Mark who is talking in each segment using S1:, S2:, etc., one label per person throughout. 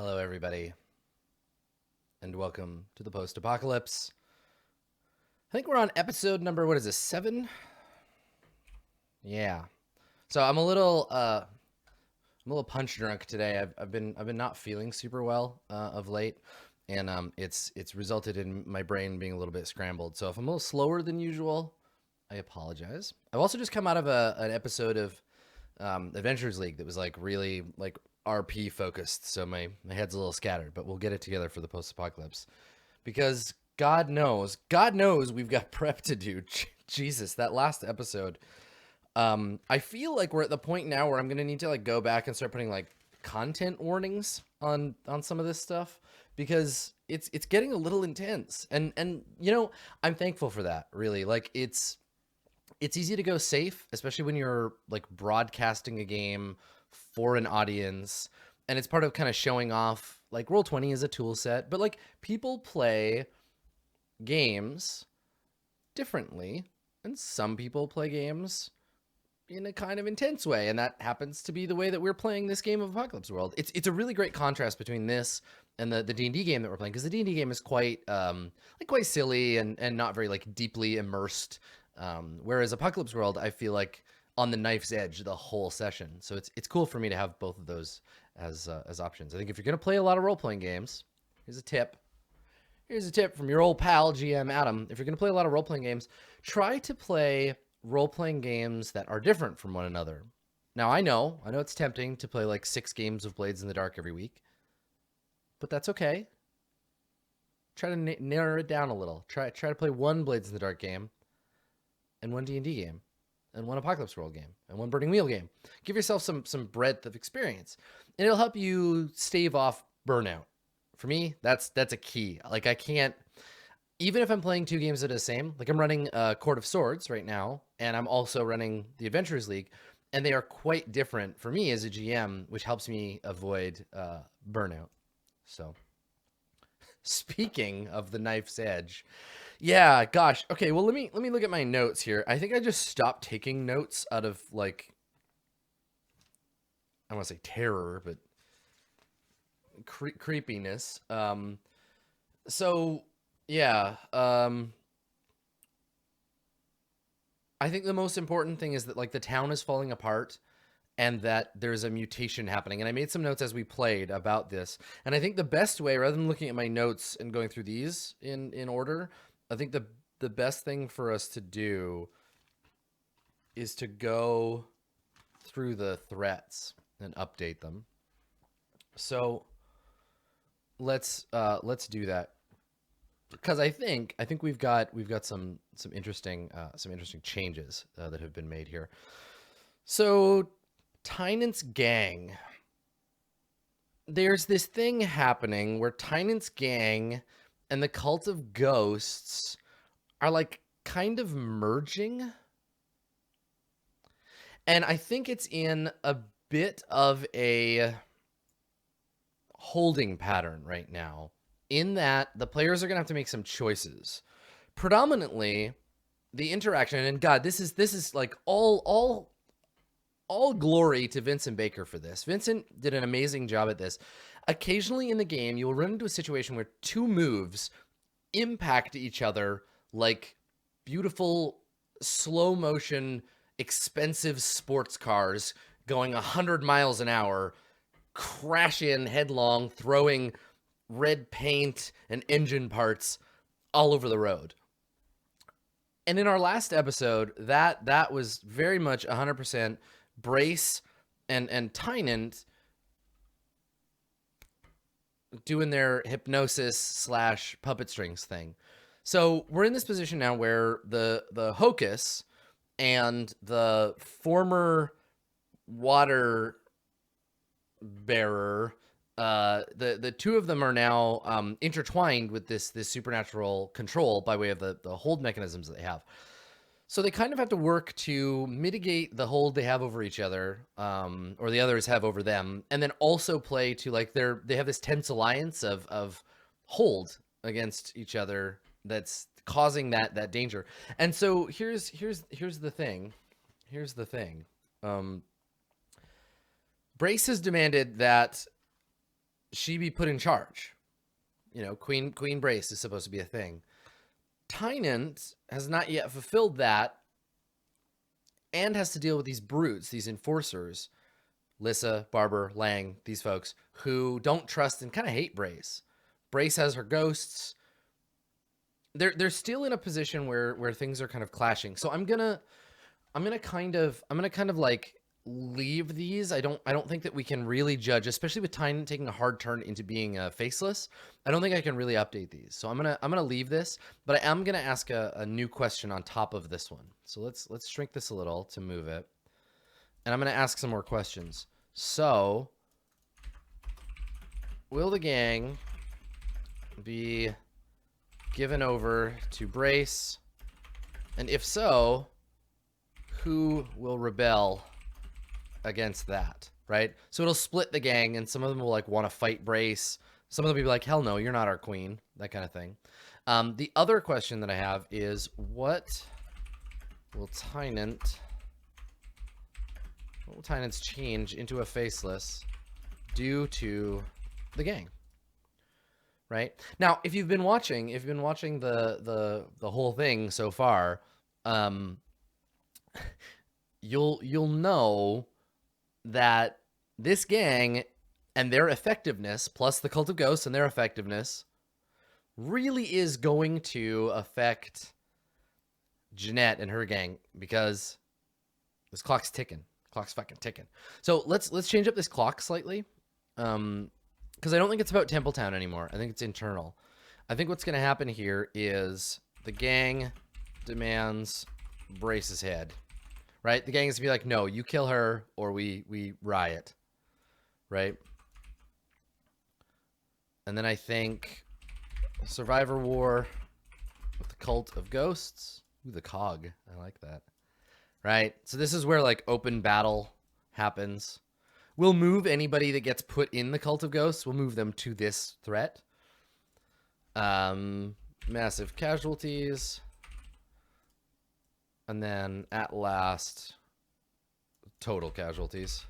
S1: Hello, everybody, and welcome to the post-apocalypse. I think we're on episode number, what is this, 7? Yeah. So I'm a little punch drunk today. I've been not feeling super well of late, and it's resulted in my brain being a little bit scrambled. So if I'm a little slower than usual, I apologize. I've also just come out of an episode of Adventures League that was like really like RP focused, so my head's a little scattered, but we'll get it together for the post-apocalypse because God knows we've got prep to do. Jesus, that last episode. I feel like we're at the point now where I'm gonna need to like go back and start putting like content warnings on some of this stuff because it's getting a little intense, and you know, I'm thankful for that. Really, like it's easy to go safe, especially when you're like broadcasting a game for an audience, and it's part of kind of showing off. Like Roll20 is a tool set, but like people play games differently, and some people play games in a kind of intense way, and that happens to be the way that we're playing this game of Apocalypse World. It's a really great contrast between this and the D&D game that we're playing, because the D&D game is quite quite silly and not very like deeply immersed, whereas Apocalypse World, I feel like on the knife's edge the whole session. So it's cool for me to have both of those as options. I think if you're gonna play a lot of role-playing games, here's a tip. Here's a tip from your old pal GM Adam. If you're gonna play a lot of role-playing games, try to play role-playing games that are different from one another. Now, I know it's tempting to play like 6 games of Blades in the Dark every week, but that's okay. Try to narrow it down a little. Try to play one Blades in the Dark game, and one D&D game, and one Apocalypse World game, and one Burning Wheel game. Give yourself some breadth of experience, and it'll help you stave off burnout. For me, that's a key. Like I can't, even if I'm playing 2 games that are the same, like I'm running Court of Swords right now, and I'm also running the Adventures League, and they are quite different for me as a GM, which helps me avoid burnout. So, speaking of the knife's edge, yeah, gosh, okay, well let me look at my notes here. I think I just stopped taking notes out of like, I want to say terror, but creepiness. So yeah, I think the most important thing is that like the town is falling apart and that there's a mutation happening. And I made some notes as we played about this. And I think the best way, rather than looking at my notes and going through these in order, I think the best thing for us to do is to go through the threats and update them. So let's do that, because I think we've got some interesting changes that have been made here. So Tynant's gang, there's this thing happening where Tynant's gang and the Cult of Ghosts are like kind of merging, and I think it's in a bit of a holding pattern right now, in that the players are gonna have to make some choices. Predominantly, the interaction, and God, this is like all glory to Vincent Baker for this. Vincent did an amazing job at this. Occasionally in the game, you will run into a situation where 2 moves impact each other like beautiful slow motion, expensive sports cars going 100 miles an hour crash in headlong, throwing red paint and engine parts all over the road. And in our last episode, that was very much 100% Brace and Tynant doing their hypnosis / puppet strings thing. So we're in this position now where the Hocus and the former water bearer, the 2 of them are now intertwined with this supernatural control by way of the hold mechanisms that they have. So they kind of have to work to mitigate the hold they have over each other, or the others have over them, and then also play to like they have this tense alliance of hold against each other that's causing that danger. And so here's the thing. Brace has demanded that she be put in charge. You know, Queen Brace is supposed to be a thing. Tynant has not yet fulfilled that and has to deal with these brutes, these enforcers, Lissa, Barber, Lang, these folks who don't trust and kind of hate Brace. Brace has her ghosts. They're still in a position where things are kind of clashing. So I'm gonna kind of like leave these. I don't think that we can really judge, especially with Tynan taking a hard turn into being faceless. I don't think I can really update these. So I'm gonna leave this, but I am gonna ask a new question on top of this one. So let's shrink this a little to move it, and I'm gonna ask some more questions. So, will the gang be given over to Brace? And if so, who will rebel against that, right? So it'll split the gang, and some of them will like want to fight Brace. Some of them will be like, hell no, you're not our queen, that kind of thing. The other question that I have is, what will Tynant's change into a faceless due to the gang? Right now, if you've been watching the whole thing so far, you'll know that this gang and their effectiveness, plus the Cult of Ghosts and their effectiveness, really is going to affect Jeanette and her gang, because this clock's ticking. Clock's fucking ticking. So let's change up this clock slightly. Because I don't think it's about Templetown anymore. I think it's internal. I think what's going to happen here is the gang demands Brace's head, right? The gang is going to be like, no, you kill her or we riot, right? And then I think Survivor War with the Cult of Ghosts. Ooh, the cog. I like that. Right? So this is where like open battle happens. We'll move anybody that gets put in the Cult of Ghosts. We'll move them to this threat. Massive casualties. And then at last, total casualties.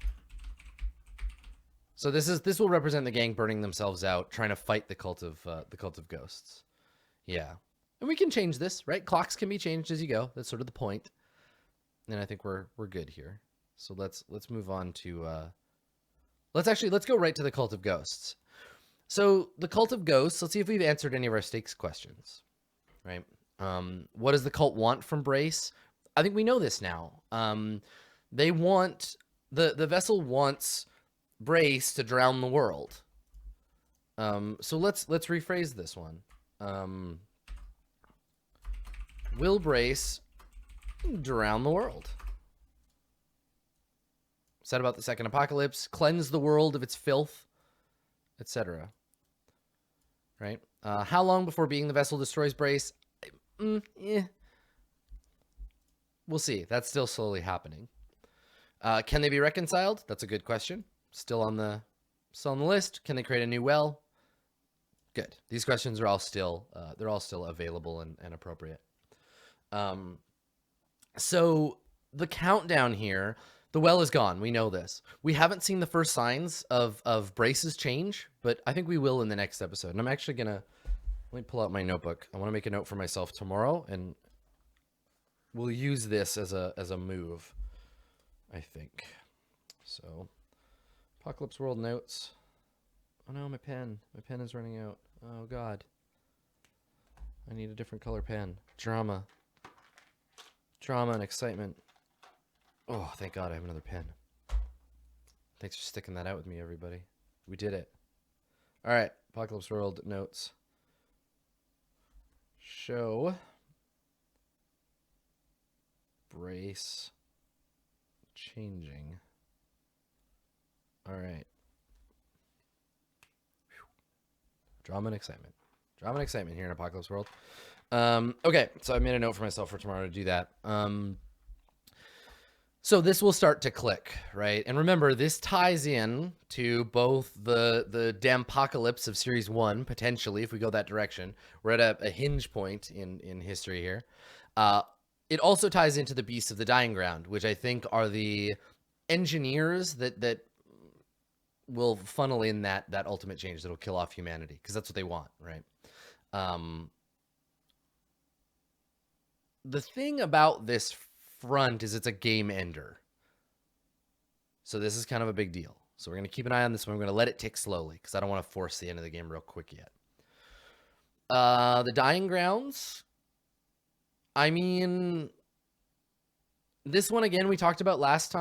S1: So this will represent the gang burning themselves out, trying to fight the Cult of Ghosts. Yeah. And we can change this, right? Clocks can be changed as you go. That's sort of the point. And I think we're good here. So let's move on to Let's go right to the Cult of Ghosts. So the Cult of Ghosts, let's see if we've answered any of our stakes questions, right? What does the cult want from Brace? I think we know this now. They want, the vessel wants Brace to drown the world. So let's rephrase this one. Will Brace drown the world? Said about the second apocalypse, cleanse the world of its filth, etc. Right? How long before being the vessel destroys Brace? We'll see. That's still slowly happening. Can they be reconciled? That's a good question. Still on the list. Can they create a new well? Good. These questions are all still they're all still available and appropriate. So the countdown here. The well is gone. We know this. We haven't seen the first signs of Brace's change, but I think we will in the next episode. And I'm actually going to, let me pull out my notebook. I want to make a note for myself tomorrow, and we'll use this as a move, I think. So, Apocalypse World notes. Oh no, my pen. My pen is running out. Oh God. I need a different color pen. Drama. Drama and excitement. Oh, thank God I have another pen. Thanks for sticking that out with me, everybody. We did it. All right, Apocalypse World notes. Show Brace changing. All right. Drama and excitement. Drama and excitement here in Apocalypse World. Okay, so I made a note for myself for tomorrow to do that. So this will start to click, right? And remember, this ties in to both the Dampocalypse of Series 1, potentially, if we go that direction. We're at a hinge point in history here. It also ties into the Beasts of the Dying Ground, which I think are the engineers that will funnel in that ultimate change that'll kill off humanity, because that's what they want, right? The thing about this front is it's a game ender. So this is kind of a big deal. So we're going to keep an eye on this one. We're going to let it tick slowly because I don't want to force the end of the game real quick yet. The Dying Grounds. I mean, this one, again, we talked about last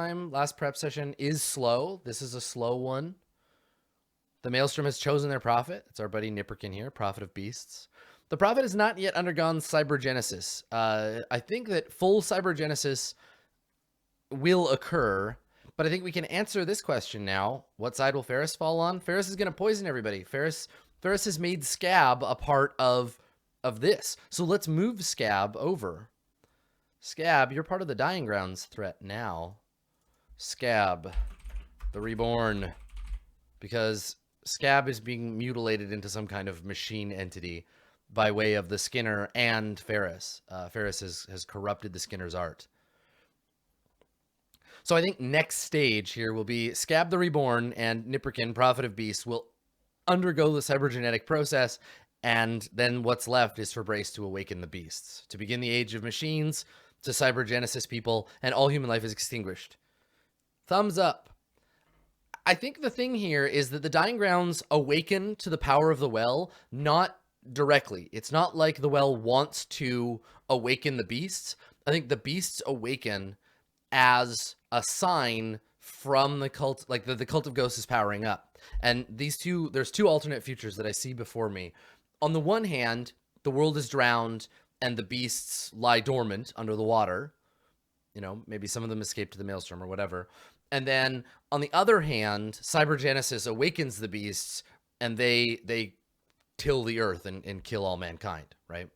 S1: prep session, is slow. This is a slow one. The Maelstrom has chosen their prophet. It's our buddy Nipperkin here, Prophet of Beasts. The prophet has not yet undergone cybergenesis. I think that full cybergenesis will occur, but I think we can answer this question now. What side will Ferris fall on? Ferris is going to poison everybody. Ferris has made Scab a part of this. So let's move Scab over. Scab, you're part of the Dying Grounds threat now. Scab, the Reborn. Because Scab is being mutilated into some kind of machine entity by way of the Skinner and Ferris. Ferris has corrupted the Skinner's art. So I think next stage here will be Scab the Reborn and Nipperkin, Prophet of Beasts, will undergo the cybergenetic process, and then what's left is for Brace to awaken the beasts, to begin the age of machines, to cybergenesis people, and all human life is extinguished. Thumbs up. I think the thing here is that the Dying Grounds awaken to the power of the well, not directly. It's not like the well wants to awaken the beasts. I think the beasts awaken as a sign from the cult, like the cult of ghosts is powering up. And there's two alternate futures that I see before me. On the one hand, the world is drowned and the beasts lie dormant under the water. You know, maybe some of them escape to the Maelstrom or whatever. And then on the other hand, cybergenesis awakens the beasts and they till the earth and kill all mankind, right?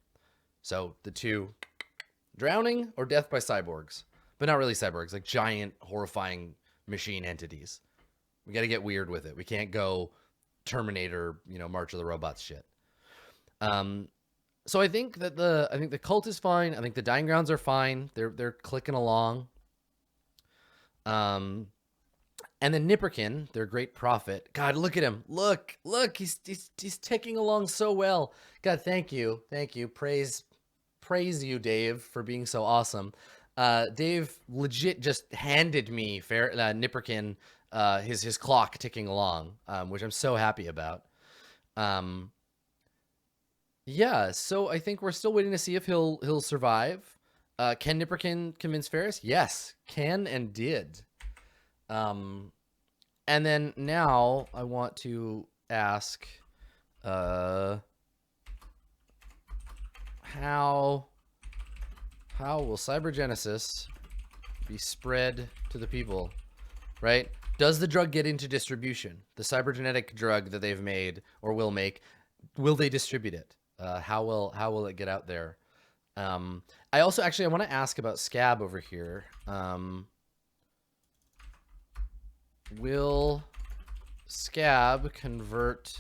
S1: So the two, drowning or death by cyborgs. But not really cyborgs, like giant, horrifying machine entities. We got to get weird with it. We can't go Terminator, March of the Robots shit. So I think that the cult is fine. I think the Dying Grounds are fine. They're clicking along. And then Nipperkin, their great prophet. God, look at him. Look, he's ticking along so well. God, thank you. Praise you, Dave, for being so awesome. Dave legit just handed me Nipperkin, his clock ticking along, which I'm so happy about. Yeah, so I think we're still waiting to see if he'll survive. Can Nipperkin convince Ferris? Yes, can and did. And then now I want to ask, how will cybergenesis be spread to the people, right? Does the drug get into distribution? The cybergenetic drug that they've made or will make, will they distribute it? How will it get out there? I want to ask about Scab over here. Will Scab convert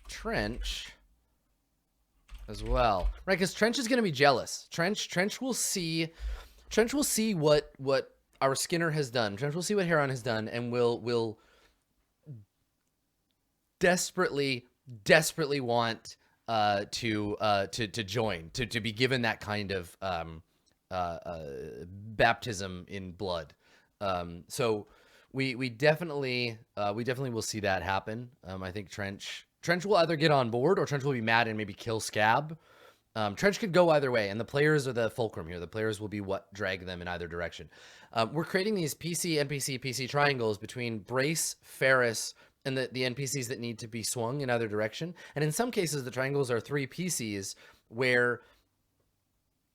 S1: Trench as well? Right, because Trench is going to be jealous. Trench will see what our Skinner has done. Trench will see what Heron has done, and will desperately want to join, to be given that kind of baptism in blood. So we definitely will see that happen. I think Trench will either get on board or Trench will be mad and maybe kill Scab. Trench could go either way, and the players are the fulcrum here. The players will be what drag them in either direction. We're creating these PC triangles between Brace, Ferris, and the NPCs that need to be swung in either direction. And in some cases, the triangles are 3 PCs where,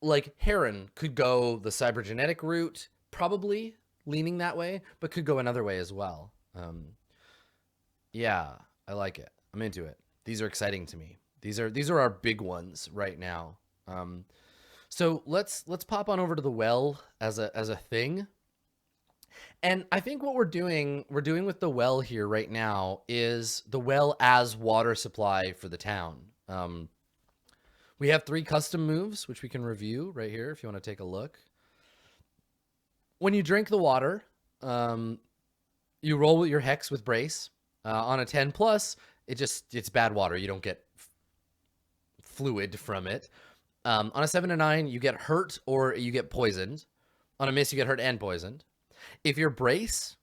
S1: like, Heron could go the cybergenetic route, probably leaning that way, but could go another way as well. Yeah, I like it. I'm into it. These are exciting to me. These are our big ones right now. So let's pop on over to the well as a thing. And I think what we're doing with the well here right now is the well as water supply for the town. We have 3 custom moves, which we can review right here if you want to take a look. When you drink the water, you roll your hex with Brace. On a 10 plus, it's bad water. You don't get fluid from it. On a 7 to 9, you get hurt or you get poisoned. On a miss, you get hurt and poisoned. If you're Brace,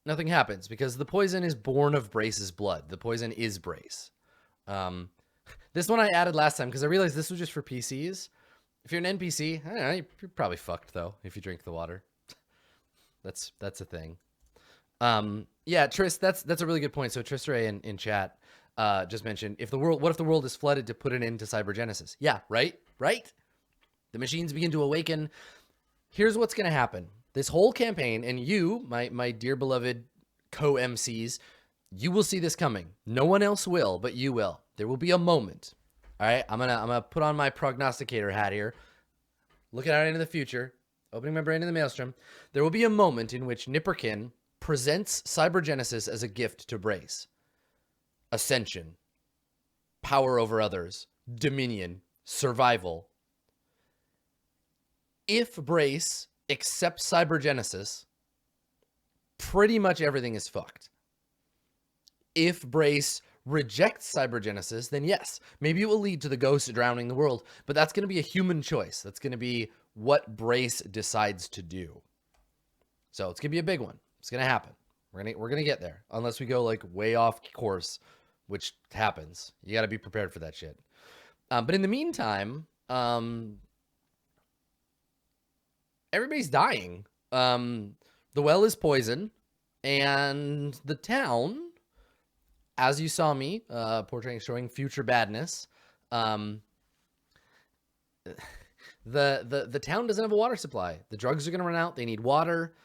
S1: nothing happens because the poison is born of Brace's blood. The poison is Brace. This one I added last time because I realized this was just for PCs. If you're an NPC, I don't know, you're probably fucked though if you drink the water. That's a thing. Yeah, Tris, that's a really good point. So Trisray in chat just mentioned, what if the world is flooded to put an end to cybergenesis? Yeah, right? The machines begin to awaken. Here's what's going to happen. This whole campaign, and you, my dear beloved co-MCs, you will see this coming. No one else will, but you will. There will be a moment. All right, I'm gonna put on my prognosticator hat here, looking out into the future, opening my brain in the maelstrom. There will be a moment in which Nipperkin presents cybergenesis as a gift to Brace. Ascension, power over others, dominion, survival. If Brace accepts cybergenesis, pretty much everything is fucked. If Brace rejects cybergenesis, then yes, maybe it will lead to the ghost drowning the world, but that's going to be a human choice. That's going to be what Brace decides to do. So it's going to be a big one. It's going to happen. We're going to get there unless we go like way off course, which happens. You got to be prepared for that shit. But in the meantime, everybody's dying. The well is poison, and the town, as you saw me showing future badness, the town doesn't have a water supply. The drugs are going to run out. They need water.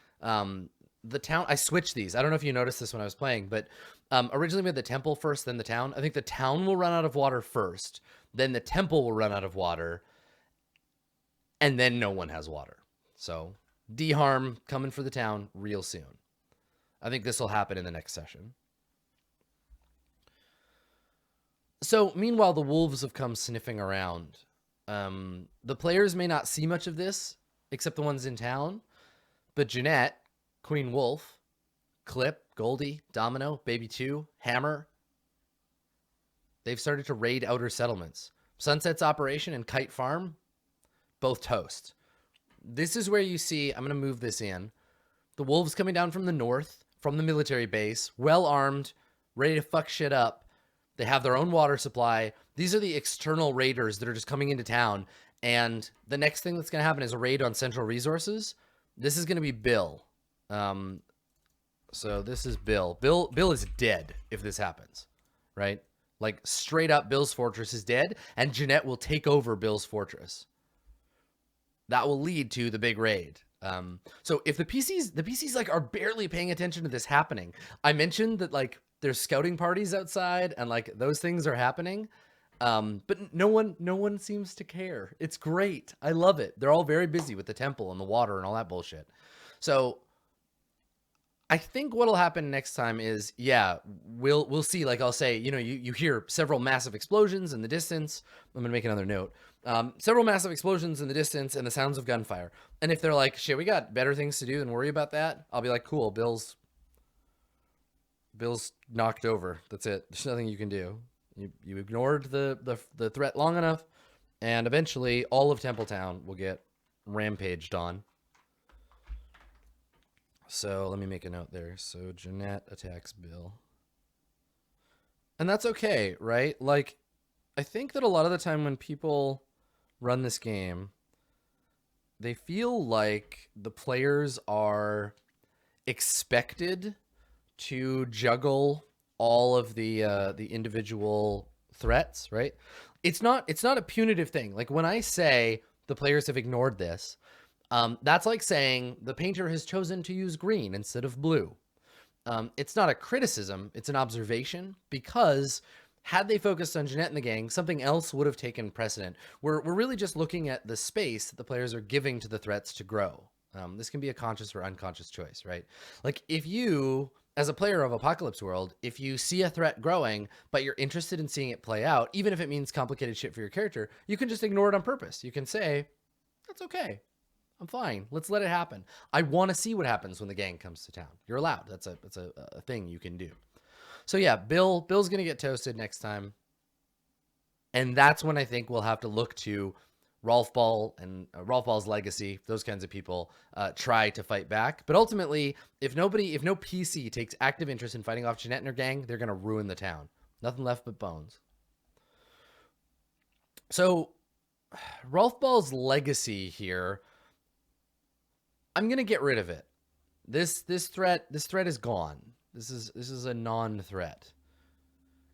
S1: The town, I switched these. I don't know if you noticed this when I was playing, but originally we had the temple first, then the town. I think the town will run out of water first, then the temple will run out of water, and then no one has water. So D-Harm coming for the town real soon. I think this will happen in the next session. So meanwhile, the wolves have come sniffing around. The players may not see much of this, except the ones in town, but Jeanette, Queen Wolf, Clip, Goldie, Domino, Baby 2, Hammer, they've started to raid outer settlements. Sunset's operation and Kite Farm, both toast. This is where you see, I'm going to move this in, the wolves coming down from the north, from the military base, well armed, ready to fuck shit up. They have their own water supply. These are the external raiders that are just coming into town. And the next thing that's going to happen is a raid on Central Resources. This is going to be Bill. So this is Bill. Bill is dead if this happens, right? Like straight up, Bill's fortress is dead, and Jeanette will take over Bill's fortress. That will lead to the big raid. So if the PCs like are barely paying attention to this happening. I mentioned that like there's scouting parties outside and like those things are happening. But no one seems to care. It's great. I love it. They're all very busy with the temple and the water and all that bullshit. So I think what'll happen next time is, yeah, we'll see. Like I'll say, you hear several massive explosions in the distance. I'm gonna make another note. Several massive explosions in the distance and the sounds of gunfire. And if they're like, shit, we got better things to do than worry about that, I'll be like, cool, Bill's knocked over. That's it. There's nothing you can do. You ignored the threat long enough, and eventually all of Templetown will get rampaged on. So let me make a note there. So Jeanette attacks Bill. And that's okay, right? Like, I think that a lot of the time when people run this game, they feel like the players are expected to juggle all of the individual threats, right? It's not a punitive thing. Like when I say the players have ignored this, that's like saying the painter has chosen to use green instead of blue. It's not a criticism, it's an observation, because had they focused on Jeanette and the gang, something else would have taken precedent. We're really just looking at the space that the players are giving to the threats to grow. This can be a conscious or unconscious choice, right? Like if you, as a player of Apocalypse World, if you see a threat growing, but you're interested in seeing it play out, even if it means complicated shit for your character, you can just ignore it on purpose. You can say, that's okay. I'm fine. Let's let it happen. I want to see what happens when the gang comes to town. You're allowed. That's a thing you can do. So yeah, Bill's gonna get toasted next time, and that's when I think we'll have to look to Rolf Ball and Rolf Ball's legacy. Those kinds of people try to fight back, but ultimately, if no PC takes active interest in fighting off Jeanette and her gang, they're gonna ruin the town. Nothing left but bones. So, Rolf Ball's legacy here, I'm gonna get rid of it. This threat is gone. This is a non-threat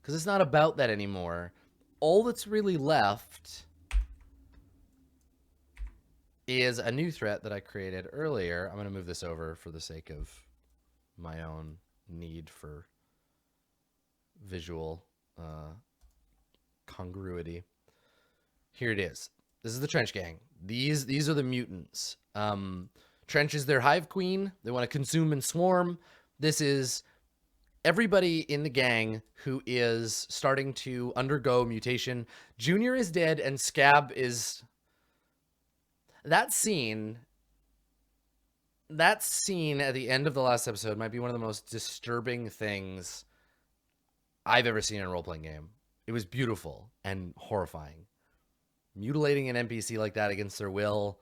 S1: because it's not about that anymore. All that's really left is a new threat that I created earlier. I'm gonna move this over for the sake of my own need for visual congruity. Here it is. This is the Trench Gang. These are the mutants. Trench is their hive queen. They want to consume and swarm. This is everybody in the gang who is starting to undergo mutation. Junior is dead and Scab is... That scene at the end of the last episode might be one of the most disturbing things I've ever seen in a role-playing game. It was beautiful and horrifying. Mutilating an NPC like that against their will.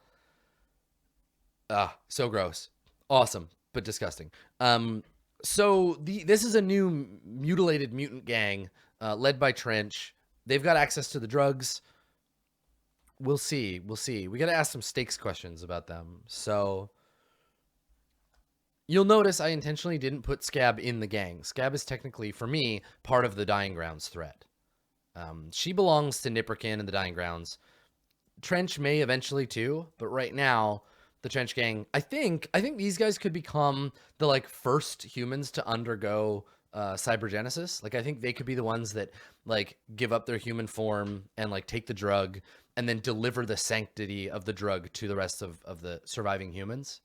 S1: So gross. Awesome, but disgusting. So this is a new mutilated mutant gang led by Trench. They've got access to the drugs. We'll see. We got to ask some stakes questions about them. So you'll notice I intentionally didn't put Scab in the gang. Scab is technically, for me, part of the Dying Grounds threat. She belongs to Nipperkin and the Dying Grounds. Trench may eventually too, but right now, the Trench Gang, I think these guys could become the like first humans to undergo cybergenesis. Like I think they could be the ones that like give up their human form and like take the drug and then deliver the sanctity of the drug to the rest of the surviving humans.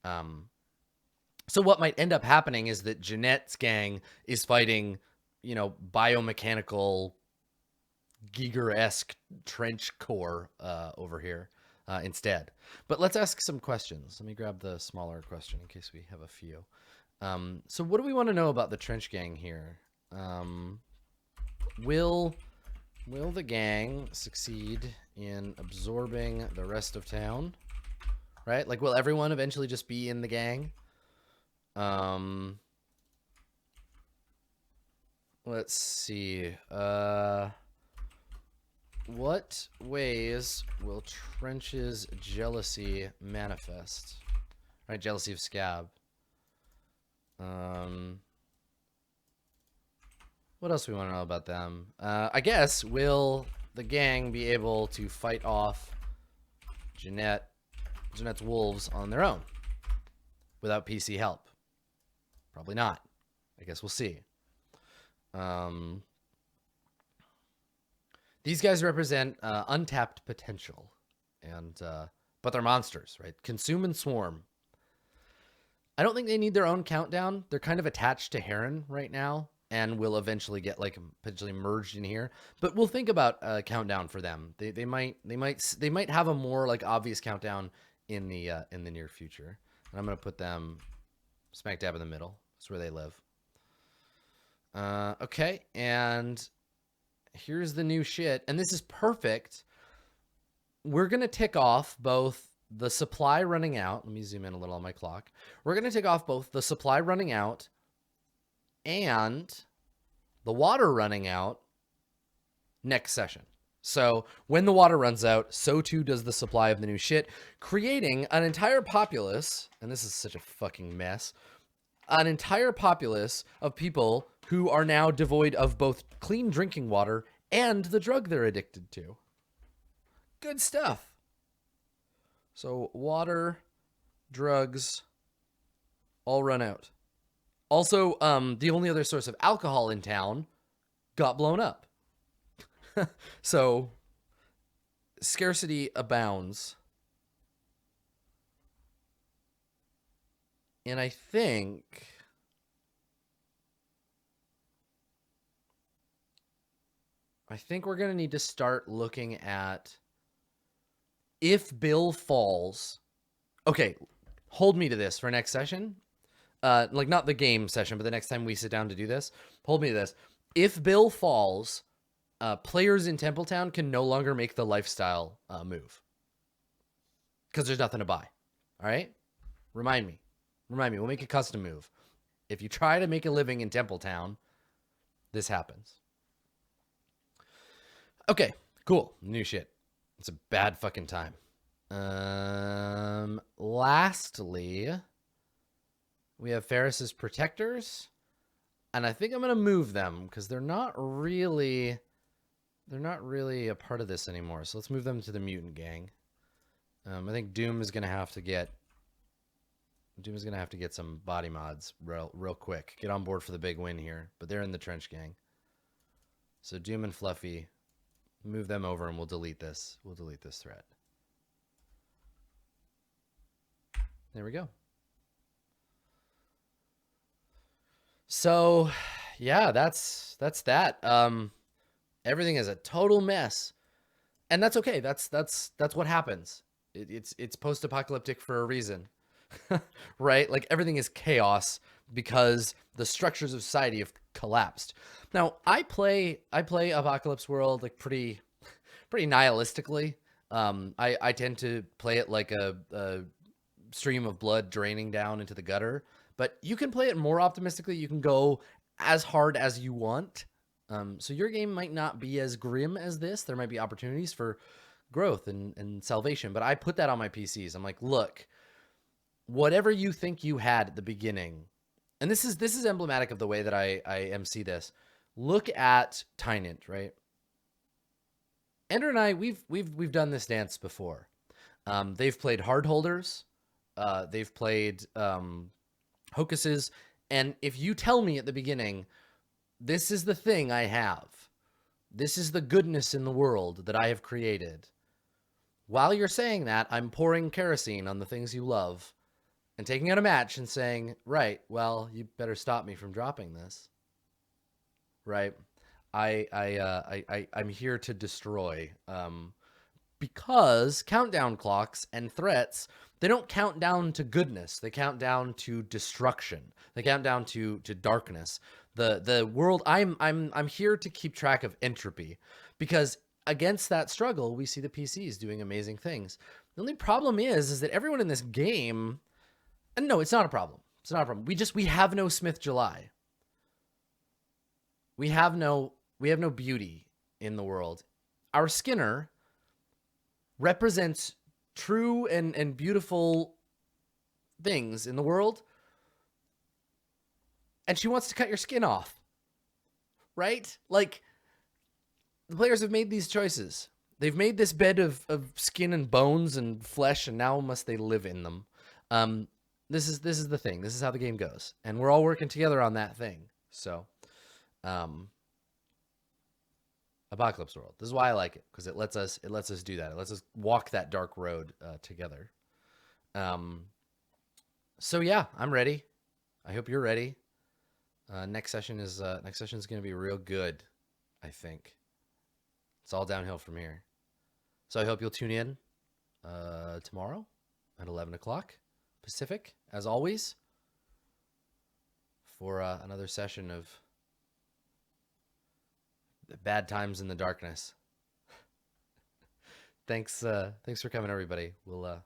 S1: So what might end up happening is that Jeanette's gang is fighting, you know, biomechanical Giger-esque trench core over here instead. But let's ask some questions. Let me grab the smaller question in case we have a few. So what do we want to know about the Trench Gang here? Will the gang succeed in absorbing the rest of town? Right? Like, will everyone eventually just be in the gang? Let's see. What ways will Trench's jealousy manifest? Right, jealousy of Scab. What else do we want to know about them? I guess, will the gang be able to fight off Jeanette's wolves on their own without PC help? Probably not. I guess we'll see. These guys represent untapped potential, and but they're monsters, right? Consume and swarm. I don't think they need their own countdown. They're kind of attached to Heron right now, and will eventually get like potentially merged in here. But we'll think about a countdown for them. They might have a more like obvious countdown in the near future. And I'm gonna put them smack dab in the middle. That's where they live. Okay, and here's the new shit, and this is perfect. We're gonna tick off both the supply running out. Let me zoom in a little on my clock. We're gonna tick off both the supply running out and the water running out next session. So when the water runs out, so too does the supply of the new shit, creating an entire populace, and this is such a fucking mess, an entire populace of people who are now devoid of both clean drinking water and the drug they're addicted to. Good stuff. So water, drugs, all run out. Also, the only other source of alcohol in town got blown up. So scarcity abounds. And I think we're going to need to start looking at if Bill falls. Okay, hold me to this for next session. like not the game session, but the next time we sit down to do this, hold me to this. If Bill falls, players in Templetown can no longer make the lifestyle move because there's nothing to buy. All right? Remind me. We'll make a custom move. If you try to make a living in Templetown, this happens. Okay, cool. New shit. It's a bad fucking time. Lastly, we have Ferris's protectors, and I think I'm gonna move them because they're not really a part of this anymore. So let's move them to the mutant gang. I think Doom is gonna have to get some body mods real quick. Get on board for the big win here, but they're in the trench gang. So Doom and Fluffy, move them over, and we'll delete this. We'll delete this threat. There we go. So, yeah, that's that. Everything is a total mess, and that's okay. That's what happens. It's post-apocalyptic for a reason, right? Like everything is chaos because the structures of society have collapsed. Now, I play Apocalypse World like pretty nihilistically. I tend to play it like a stream of blood draining down into the gutter, but you can play it more optimistically. You can go as hard as you want. So your game might not be as grim as this. There might be opportunities for growth and salvation, but I put that on my PCs. I'm like, look, whatever you think you had at the beginning, and this is emblematic of the way that I MC this. Look at Tynant, right? Ender and I, we've done this dance before. They've played hard holders. They've played hocuses. And if you tell me at the beginning, this is the thing I have, this is the goodness in the world that I have created, while you're saying that, I'm pouring kerosene on the things you love and taking out a match and saying, right, well, you better stop me from dropping this. Right? I'm here to destroy. Because countdown clocks and threats, they don't count down to goodness. They count down to destruction. They count down to darkness. The world. I'm here to keep track of entropy, because against that struggle, we see the PCs doing amazing things. The only problem is that everyone in this game, and no, it's not a problem. It's not a problem. We have no Smith July. We have no beauty in the world. Our Skinner represents true and beautiful things in the world, and she wants to cut your skin off, right? Like, the players have made these choices. They've made this bed of skin and bones and flesh, and now must they live in them. This is the thing. This is how the game goes, and we're all working together on that thing. So, Apocalypse World. This is why I like it, because it lets us do that. It lets us walk that dark road together. So yeah, I'm ready. I hope you're ready. Next session is going to be real good, I think. It's all downhill from here. So I hope you'll tune in tomorrow at 11 o'clock Pacific, as always, for another session of bad times in the darkness. Thanks for coming, everybody. We'll